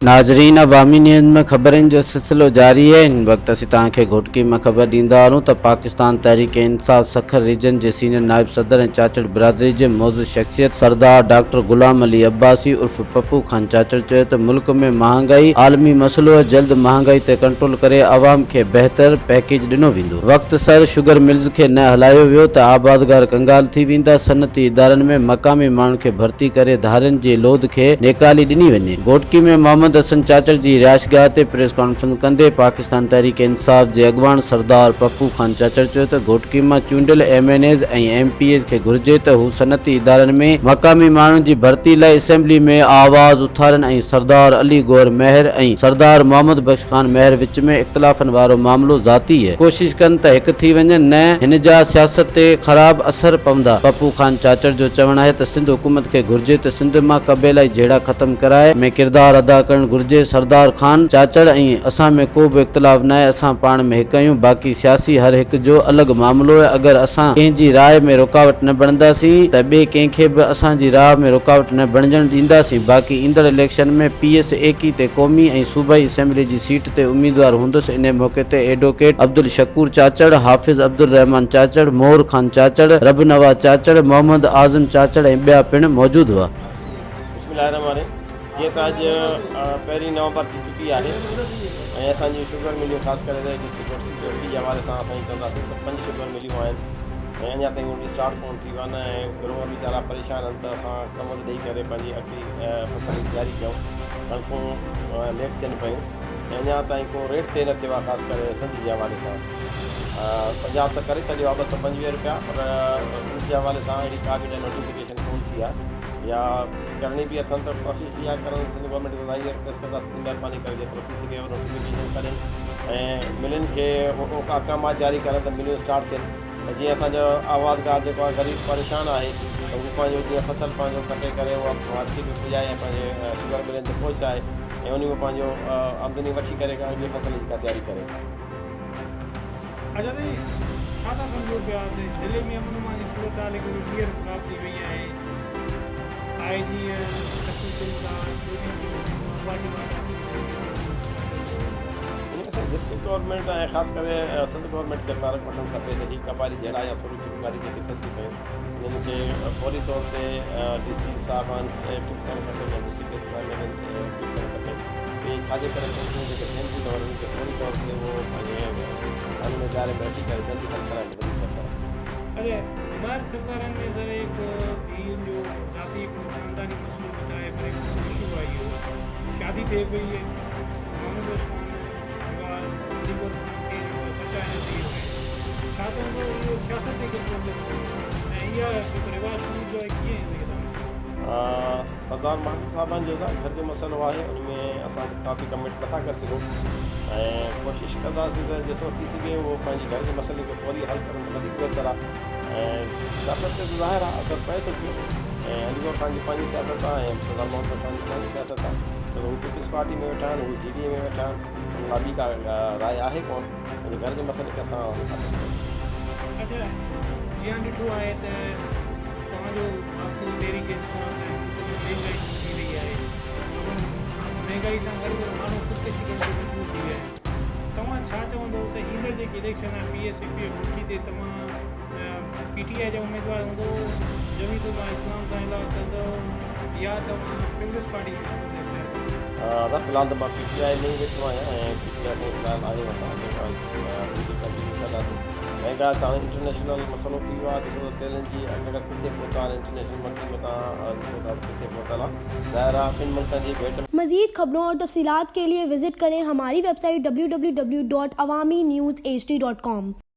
नाज़रीन, अवामी न्यूज़ में खबरनि जो सिलसिलो जारी है। इन वक्त असीं तव्हांखे घोटकी में ख़बर ॾींदा आहियूं त पाकिस्तान तहरीक इंसाफ सखर रीजन जे सीनियर नाइब सदर ऐं चाचड़ बिरादरी जे मौजूद शख्सियत सरदार डॉक्टर गुलाम अली अब्बासी उर्फ पप्पू खान चाचड़ चयो त मुल्क में महांगाई आलमी मसलो है, जल्द महांगाई ते कंट्रोल करे आवाम खे बहितर पैकेज ॾिनो वेंदो। वक्त सर शुगर मिल्स खे न हलायो वियो त आबादगार कंगाल थी वेंदा। सनती इदारनि में मक़ामी माण्हुनि खे भर्ती करे धारियुनि जे लोध खे नेकाली ॾिनी वञे। घोटकी में मोहम्मद हसन चाचड़ जी रिहाइशगाह ते प्रेस कॉन्फ्रेंस कंदे पाकिस्तान तहरीक इंसाफ जे अॻवान सरदार पप्पू खान चाचड़ चयो त घोटकी मां चूंडियल MNAs ऐं MPAs खे घुर्जे त हू सनती इदारनि में मक़ामी माण्हुनि जी भर्ती लाइ असेंबली में आवाज़ उथारनि ऐं सरदार अली गौर मेहर ऐं सरदार मोहम्मद बख्श खान मेहर विच में इख़्तिलाफ़नि वारो मामलो ज़ाती है। कोशिश कनि त हिकु थी वञनि, न हिन जा सियासत ते ख़राब असर पवंदा। पप्पू खान चाचड़ जो चवणु आहे त सिंध हुकूमत खे घुर्जे त सिंध मां कबीलाई जहिड़ा ख़त्म कराए में किरदार अदा करणु घुर्जे। सरदार खान चाचड़ ऐं असां में को बि इख़्तिलाफ़ न आहे, असां पाण में हिकु आहियूं। बाक़ी सियासी हर हिकु जो अलॻि मामिलो आहे। अगरि असां कंहिंजी राय में रुकावट न बणंदासीं त ॿिए कंहिंखे बि असांजी राह में रुकावट न बणजण ॾींदासीं। बाक़ी ईंदड़ इलेक्शन में PS एकी ते क़ौमी ऐं सूबाई असेंबली जी सीट ते उम्मीदवार हूंदुसि। इन मौक़े ते एडवोकेट अब्दुल शकूर चाचड़, हाफ़िज़ अब्दुल रहमान चाचड़, मोहर खान चाचड़, रब नवाज़ चाचड़, मोहम्मद आज़म चाचड़ ऐं ॿिया पिणु मौजूदु हुआ। जीअं त अॼु 1 नवंबर थी चुकी आहे ऐं असांजी शुगर मिलियूं ख़ासि करे डिस्ट्रिक्ट घोटकी जे हवाले सां असां चवंदासीं त 5 शुगर मिलियूं आहिनि ऐं अञा ताईं उहे स्टार्ट कोन थी विया आहिनि ऐं ग्रोवर वीचारा परेशान आहिनि त असां कमल ॾेई करे पंहिंजी अॻिली फसल जारी कयूं। कणकूं लेट थियनि पियूं ऐं अञा ताईं को रेट ते न थियो आहे। ख़ासि करे सिंध जे हवाले सां पंजाब त करे छॾियो आहे 225 रुपया, पर सिंध जे हवाले सां अहिड़ी का बि नोटिफिकेशन कोन थी आहे या करणी बि अथनि। त कोशिशि इहा करणु सिंध गवर्नमेंट खे इहा रिक्वेस्ट कंदासीं, महिरबानी करे जेतिरो थी सघे नोटिफिकेशन कनि ऐं मिलियुनि खे अहकामात जारी करनि त मिलियूं स्टार्ट थियनि त जीअं असांजो आवाज़गार जेको आहे ग़रीब परेशान आहे त उहो पंहिंजो जीअं फसल पंहिंजो कटे करे उहा मार्केट में पुॼाए ऐं पंहिंजे शुगर मिलनि ते पहुचाए ऐं उन में पंहिंजो आमदनी वठी करे अॻिली फसल जी का तयारी करे। डिस्ट्रिक्ट गवर्नमेंट ऐं ख़ासि करे सिंध गवर्नमेंट खे तारक वठणु खपे त ही कबाली जहिड़ा या थोरी चिकनकारी जेके थियनि थी पियूं उन्हनि खे फौरी तौर ते DC साहिबान एक्टिव थियणु खपे या डिस्ट्रिक्ट एक्टिव थियणु खपे। इहे छाजे करे थियनि जेके थियनि थियूं त उन्हनि खे फौरी तौर ते उहो पंहिंजे कानून इदारे में अची करे जल्दी कमु कराइण वधीक बहितर आहे। भारत सरकार ने सर एक जो जाति खानदानी मसलो बताया पर एक इशू आई हो, शादी थे गई है, मोहम्मद सरदार महमूद साहबान जो घर जो मसलो आहे उनमें असां काफ़ी कमिट नथा करे सघूं ऐं कोशिशि कंदासीं त जेतिरो थी सघे उहो पंहिंजे घर जे मसइले खे फौरी हल करणु वधीक बहितर आहे। ऐं सियासत ते ज़ाहिर आहे असरु पए थो पियो ऐं अलीगढ़ खान जी पंहिंजी सियासत आहे ऐं सरदार मोहम्मद खान जी पंहिंजी सियासत आहे त हू पीपल्स पार्टी में वेठा आहिनि, हू GDA में वेठा आहिनि, उन लाइ ॿी का राय आहे कोन। पंहिंजे घर जे मसइले खे असां अच्छा जीअं ॾिठो आहे त तव्हांजो तहरीक इंसाफ ऐं महांगाई थी रही आहे, महांगाई सां गॾु गॾु माण्हू ख़ुदकुशी करण ते मजबूर थी विया आहिनि। तव्हां छा चवंदव त हींअर जेके इलेक्शन आहे PS एकी घोटकी ते तव्हां PTI जा उम्मीदवार हूंदो, जमीतुल्लाह इस्लाम सां इलाक़ कंदो या तव्हां पीपल्स पार्टी में फ़िलहाल त मां PTI में ई वेठो आहियां ऐं PTI सां फ़िलहाल आहियूं असांखे कंदासीं। ऐं ॻाल्हि तव्हां इंटरनेशनल मसइलो थी वियो आहे, ॾिसो त तेलनि जी अगरि किथे पहुता आहिनि इंटरनेशनल मंडी में तव्हां ॾिसो था किथे पहुतल आहे। ज़ाहिर आहे ॿिनि मुल्कनि जी भेट। मज़ीद खबरों और तफसीलात के लिए विजिट करें हमारी वेबसाइट www.awamiNewsHD.com।